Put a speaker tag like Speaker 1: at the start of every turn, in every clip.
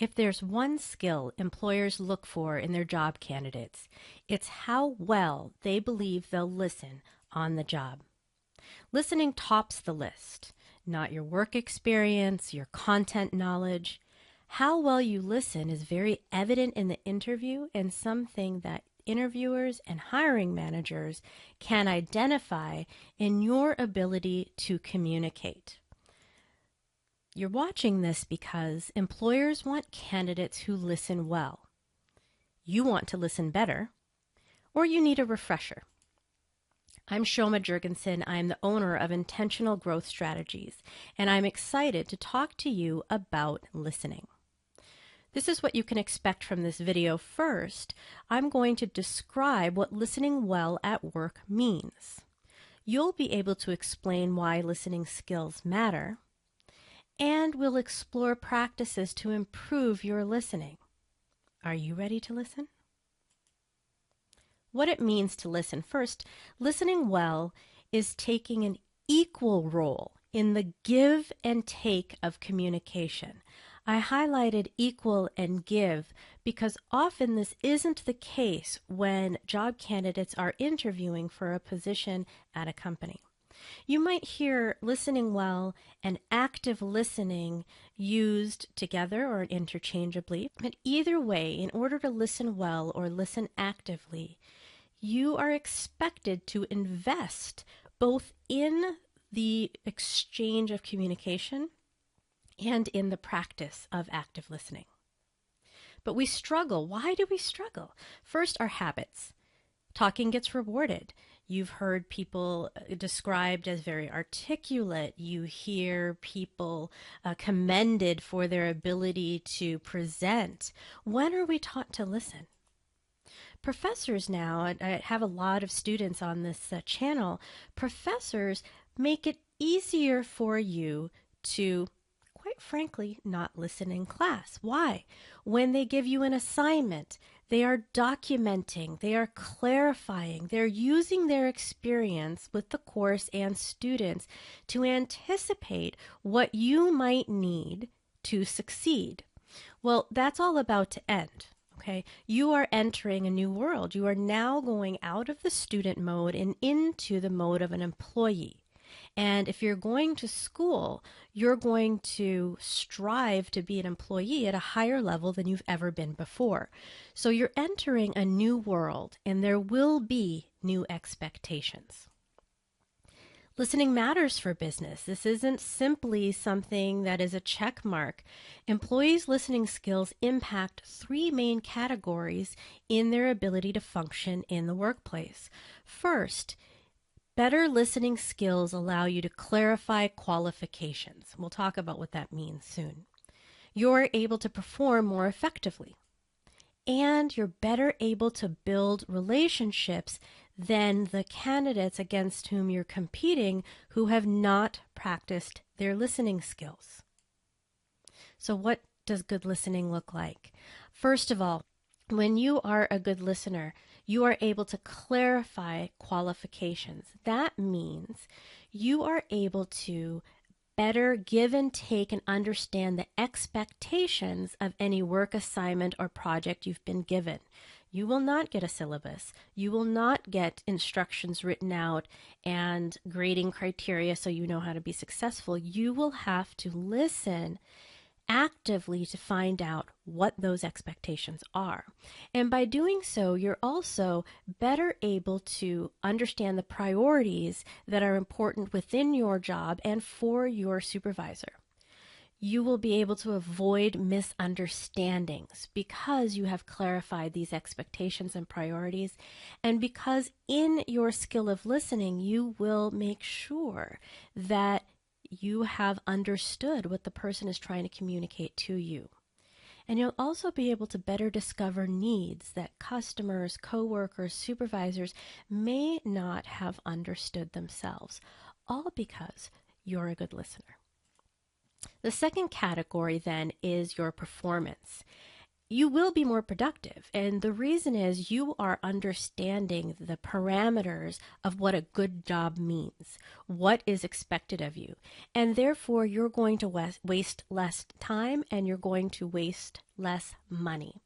Speaker 1: If there's one skill employers look for in their job candidates, it's how well they believe they'll listen on the job. Listening tops the list, not your work experience, your content knowledge. How well you listen is very evident in the interview and something that interviewers and hiring managers can identify in your ability to communicate. You're watching this because employers want candidates who listen well. You want to listen better, or you need a refresher. I'm Shoma Jurgensen. I'm the owner of Intentional Growth Strategies, and I'm excited to talk to you about listening. This is what you can expect from this video. First, I'm going to describe what listening well at work means. You'll be able to explain why listening skills matter, and we'll explore practices to improve your listening. Are you ready to listen? What it means to listen. First, listening well is taking an equal role in the give and take of communication. I highlighted equal and give because often this isn't the case when job candidates are interviewing for a position at a company. You might hear listening well and active listening used together or interchangeably, but either way, in order to listen well or listen actively, you are expected to invest both in the exchange of communication and in the practice of active listening. But we struggle. Why do we struggle? First, our habits. Talking gets rewarded. You've heard people described as very articulate. You hear people commended for their ability to present. When are we taught to listen? Professors now, I have a lot of students on this channel, professors make it easier for you to, quite frankly, not listen in class. Why? When they give you an assignment, they are documenting, they are clarifying, they're using their experience with the course and students to anticipate what you might need to succeed. Well, that's all about to end. Okay, you are entering a new world. You are now going out of the student mode and into the mode of an employee. And if you're going to school, you're going to strive to be an employee at a higher level than you've ever been before. So you're entering a new world, and there will be new expectations. Listening matters for business. This isn't simply something that is a check mark. Employees' listening skills impact three main categories in their ability to function in the workplace. First, better listening skills allow you to clarify qualifications. We'll talk about what that means soon. You're able to perform more effectively, and you're better able to build relationships than the candidates against whom you're competing who have not practiced their listening skills. So what does good listening look like? First of all, when you are a good listener, you are able to clarify qualifications. That means you are able to better give and take and understand the expectations of any work assignment or project you've been given. You will not get a syllabus. You will not get instructions written out and grading criteria so you know how to be successful. You will have to listen actively to find out what those expectations are. And by doing so, you're also better able to understand the priorities that are important within your job and for your supervisor. You will be able to avoid misunderstandings because you have clarified these expectations and priorities, and because in your skill of listening, you will make sure that you have understood what the person is trying to communicate to you. And you'll also be able to better discover needs that customers, coworkers, supervisors may not have understood themselves, all because you're a good listener. The second category then is your performance. you will be more productive. And the reason is you are understanding the parameters of what a good job means, what is expected of you. And therefore, you're going to waste less time and you're going to waste less money.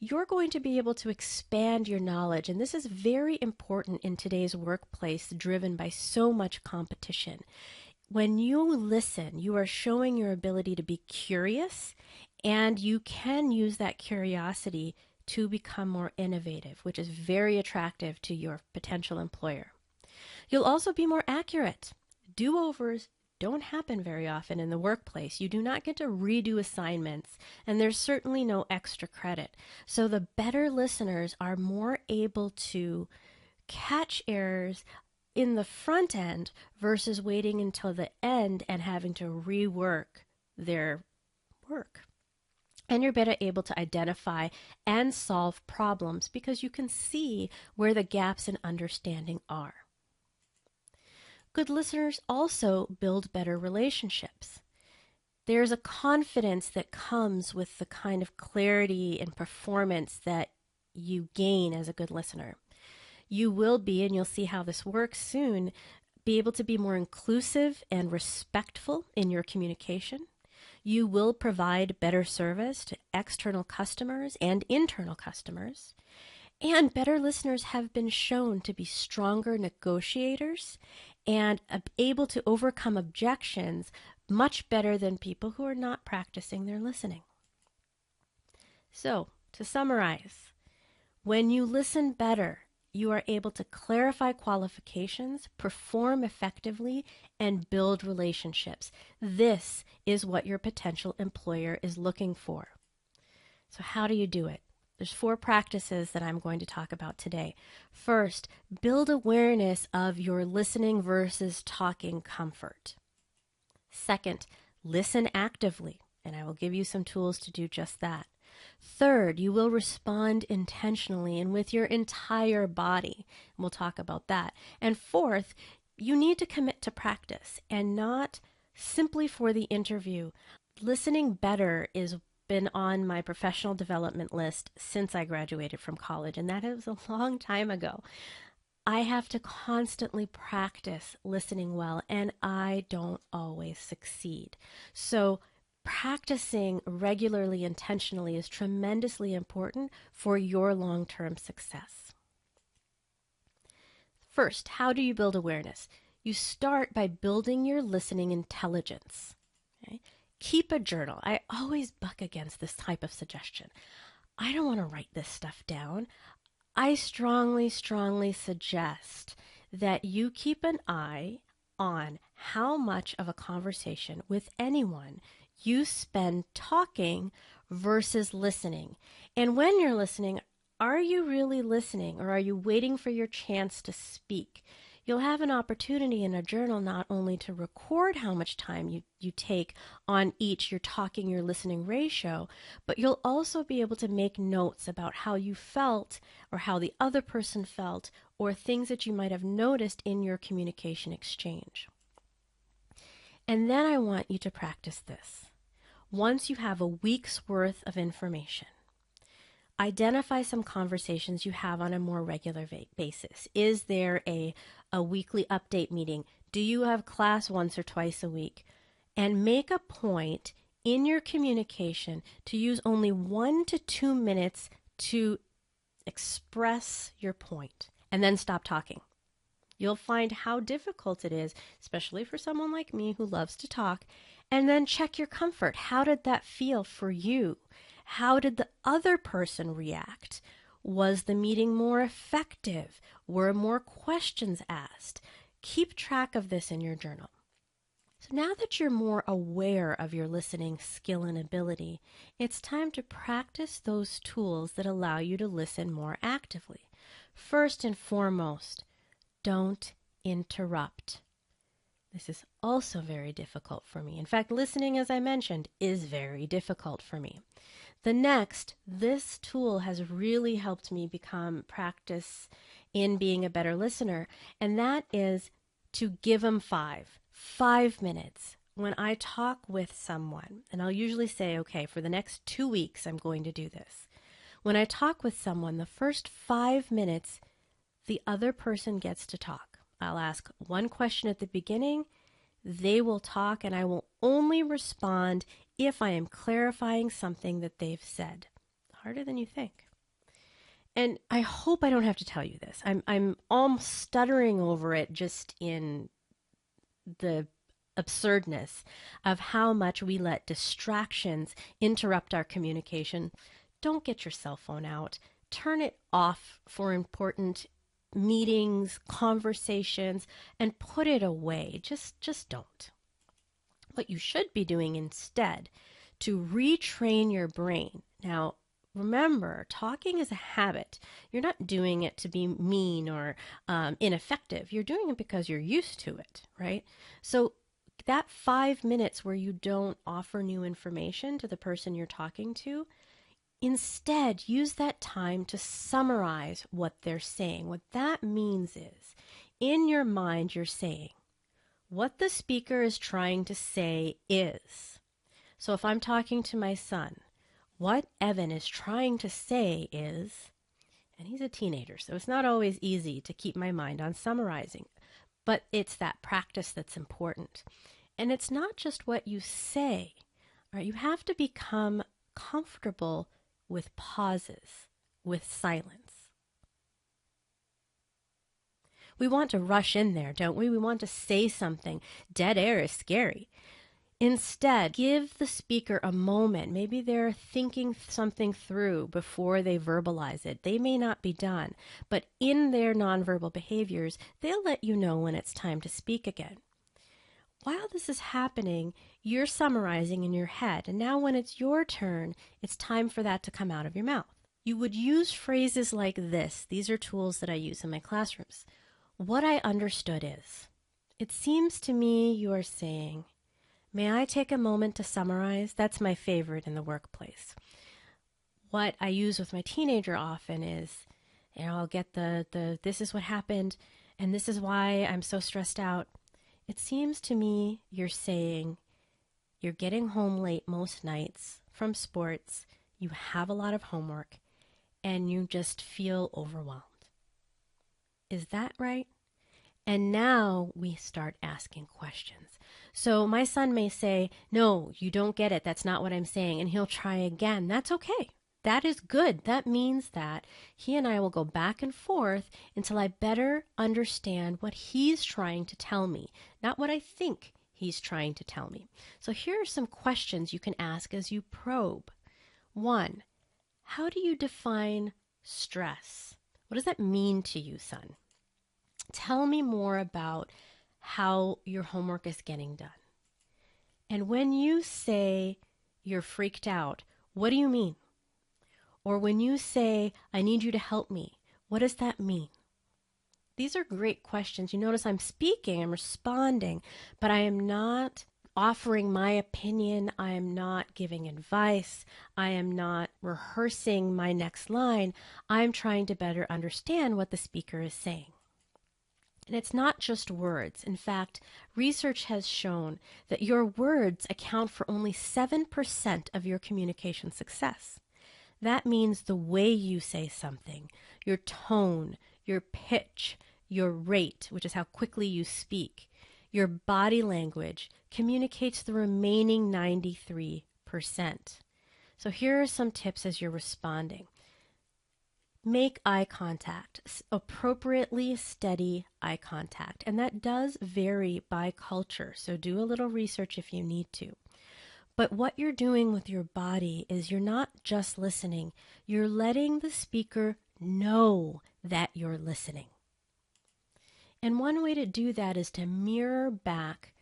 Speaker 1: You're going to be able to expand your knowledge. And this is very important in today's workplace driven by so much competition. When you listen, you are showing your ability to be curious, and you can use that curiosity to become more innovative, which is very attractive to your potential employer. You'll also be more accurate. Do-overs don't happen very often in the workplace. You do not get to redo assignments, and there's certainly no extra credit. So the better listeners are more able to catch errors in the front end versus waiting until the end and having to rework their work. And you're better able to identify and solve problems because you can see where the gaps in understanding are. Good listeners also build better relationships. There's a confidence that comes with the kind of clarity and performance that you gain as a good listener. You will be, and you'll see how this works soon, be able to be more inclusive and respectful in your communication. You will provide better service to external customers and internal customers. And better listeners have been shown to be stronger negotiators and able to overcome objections much better than people who are not practicing their listening. So, to summarize, when you listen better, you are able to clarify qualifications, perform effectively, and build relationships. This is what your potential employer is looking for. So how do you do it? There's 4 practices that I'm going to talk about today. First, build awareness of your listening versus talking comfort. Second, listen actively, and I will give you some tools to do just that. Third, you will respond intentionally and with your entire body. We'll talk about that. And fourth, you need to commit to practice and not simply for the interview. Listening better has been on my professional development list since I graduated from college, and that was a long time ago. I have to constantly practice listening well, and I don't always succeed. So practicing regularly, intentionally is tremendously important for your long-term success. First, how do you build awareness? You start by building your listening intelligence. Okay? Keep a journal. I always buck against this type of suggestion. I don't want to write this stuff down. I strongly suggest that you keep an eye on how much of a conversation with anyone you spend talking versus listening. And when you're listening, are you really listening, or are you waiting for your chance to speak? You'll have an opportunity in a journal not only to record how much time you take on each your talking, your listening ratio, but you'll also be able to make notes about how you felt or how the other person felt or things that you might have noticed in your communication exchange. And then I want you to practice this. Once you have a week's worth of information, identify some conversations you have on a more regular basis. Is there a weekly update meeting? Do you have class once or twice a week? And make a point in your communication to use only 1 to 2 minutes to express your point, and then stop talking. You'll find how difficult it is, especially for someone like me who loves to talk, and then check your comfort. How did that feel for you? How did the other person react? Was the meeting more effective? Were more questions asked? Keep track of this in your journal. So now that you're more aware of your listening skill and ability, it's time to practice those tools that allow you to listen more actively. First and foremost, don't interrupt. This is also very difficult for me. In fact, listening, as I mentioned, is very difficult for me. This tool has really helped me become practice in being a better listener, and that is to give them 5 minutes. when I talk with someone, and I'll usually say, okay, for the next 2 weeks, I'm going to do this. When I talk with someone, the first 5 minutes, the other person gets to talk. I'll ask one question at the beginning, they will talk, and I will only respond if I am clarifying something that they've said. Harder than you think. And I hope I don't have to tell you this. I'm almost stuttering over it just in the absurdness of how much we let distractions interrupt our communication. Don't get your cell phone out. Turn it off for important meetings, conversations, and put it away. Just don't. What you should be doing instead to retrain your brain. Now, remember, talking is a habit. You're not doing it to be mean or ineffective. You're doing it because you're used to it, right? So that 5 minutes where you don't offer new information to the person you're talking to, instead use that time to summarize what they're saying. What that means is, in your mind, you're saying, what the speaker is trying to say is. So if I'm talking to my son, what Evan is trying to say is, and he's a teenager, so it's not always easy to keep my mind on summarizing, but it's that practice that's important. And it's not just what you say, right? You have to become comfortable with pauses, with silence. We want to rush in there, don't we? We want to say something. Dead air is scary. Instead, give the speaker a moment. Maybe they're thinking something through before they verbalize it. They may not be done, but in their nonverbal behaviors, they'll let you know when it's time to speak again. While this is happening, you're summarizing in your head, and now when it's your turn, it's time for that to come out of your mouth. You would use phrases like this. These are tools that I use in my classrooms. What I understood is, it seems to me you are saying, may I take a moment to summarize? That's my favorite in the workplace. What I use with my teenager often is, I'll get the this is what happened, and this is why I'm so stressed out. It seems to me you're saying you're getting home late most nights from sports, you have a lot of homework, and you just feel overwhelmed. Is that right? And now we start asking questions. So my son may say, no, you don't get it. That's not what I'm saying. And he'll try again. That's okay. That is good. That means that he and I will go back and forth until I better understand what he's trying to tell me, not what I think he's trying to tell me. So here are some questions you can ask as you probe. 1, how do you define stress? What does that mean to you, son? Tell me more about how your homework is getting done. And when you say you're freaked out, what do you mean? Or when you say, I need you to help me, what does that mean? These are great questions. You notice I'm speaking, I'm responding, but I am not offering my opinion. I am not giving advice. I am not rehearsing my next line. I'm trying to better understand what the speaker is saying. And it's not just words. In fact, research has shown that your words account for only 7% of your communication success. That means the way you say something, your tone, your pitch, your rate, which is how quickly you speak, your body language communicates the remaining 93%. So here are some tips as you're responding. Make eye contact, appropriately steady eye contact. And that does vary by culture, so do a little research if you need to. But what you're doing with your body is you're not just listening, you're letting the speaker know that you're listening. And one way to do that is to mirror back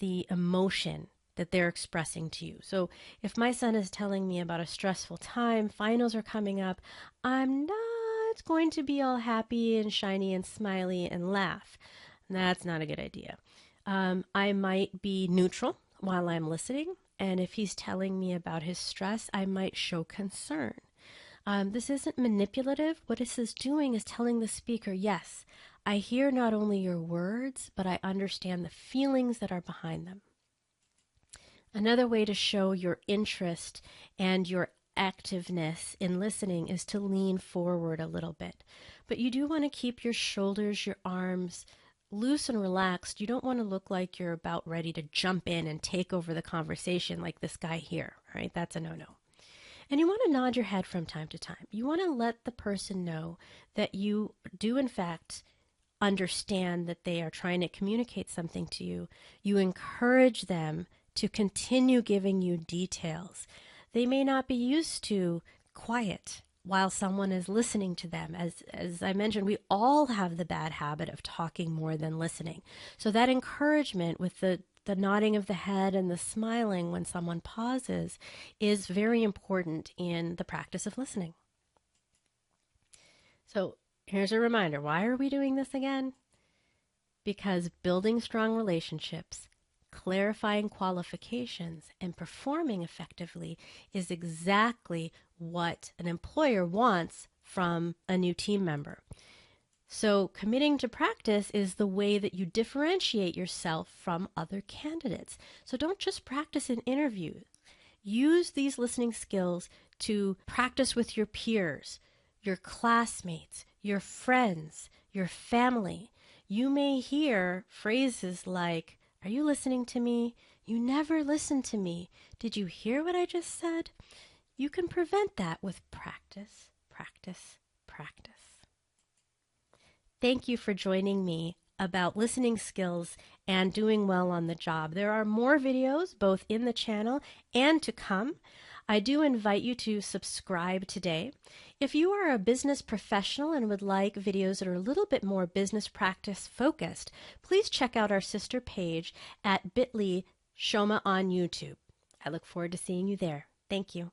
Speaker 1: the emotion that they're expressing to you. So if my son is telling me about a stressful time, finals are coming up, I'm not going to be all happy and shiny and smiley and laugh. That's not a good idea. I might be neutral while I'm listening, and if he's telling me about his stress, I might show concern. This isn't manipulative. What this is doing is telling the speaker, yes, I hear not only your words, but I understand the feelings that are behind them. Another way to show your interest and your activeness in listening is to lean forward a little bit. But you do want to keep your shoulders, your arms loose and relaxed. You don't want to look like you're about ready to jump in and take over the conversation like this guy here, right? That's a no-no. And you want to nod your head from time to time. You want to let the person know that you do, in fact, understand that they are trying to communicate something to you. You encourage them to continue giving you details. They may not be used to quiet while someone is listening to them. As I mentioned, we all have the bad habit of talking more than listening. So that encouragement with the nodding of the head and the smiling when someone pauses is very important in the practice of listening. So here's a reminder. Why are we doing this again? Because building strong relationships, clarifying qualifications, and performing effectively is exactly what an employer wants from a new team member. So committing to practice is the way that you differentiate yourself from other candidates. So don't just practice in interviews. Use these listening skills to practice with your peers, your classmates, your friends, your family. You may hear phrases like, "Are you listening to me? You never listen to me. Did you hear what I just said?" You can prevent that with practice, practice, practice. Thank you for joining me about listening skills and doing well on the job. There are more videos both in the channel and to come. I do invite you to subscribe today. If you are a business professional and would like videos that are a little bit more business practice focused, please check out our sister page at bit.ly Shoma on YouTube. I look forward to seeing you there. Thank you.